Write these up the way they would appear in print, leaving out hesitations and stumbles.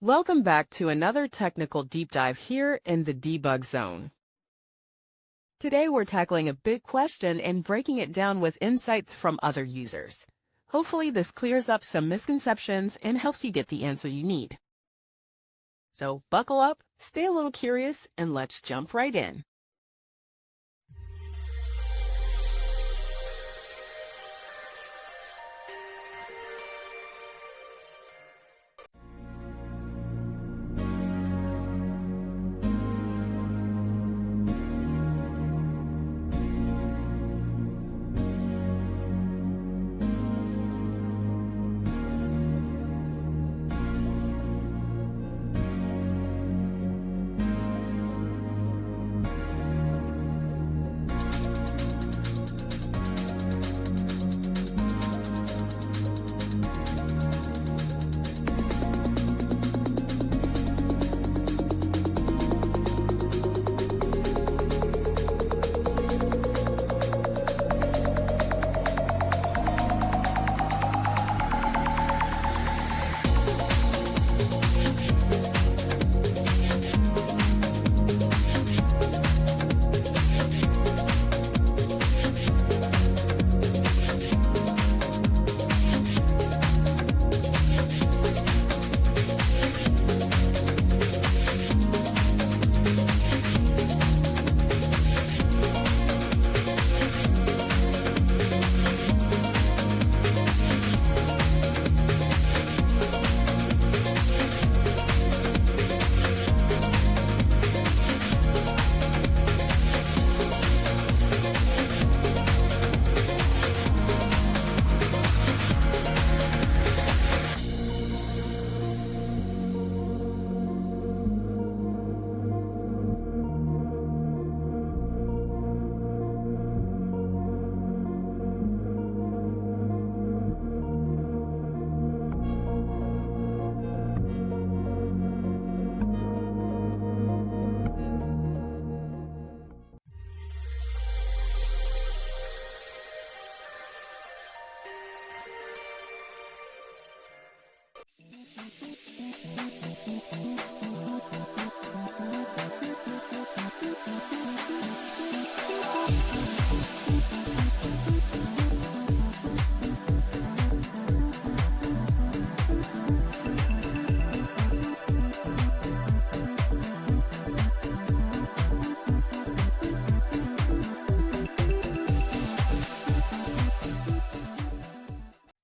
Welcome back to another technical deep dive here in the debug zone. Today we're tackling a big question and breaking it down with insights from other users. Hopefully this clears up some misconceptions and helps you get the answer you need. So buckle up, stay a little curious, and let's jump right in.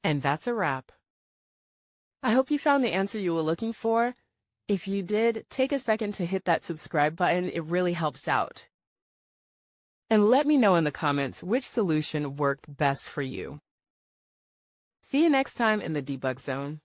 And that's a wrap. I hope you found the answer you were looking for. If you did, take a second to hit that subscribe button. It really helps out. And let me know in the comments which solution worked best for you. See you next time in the debug zone.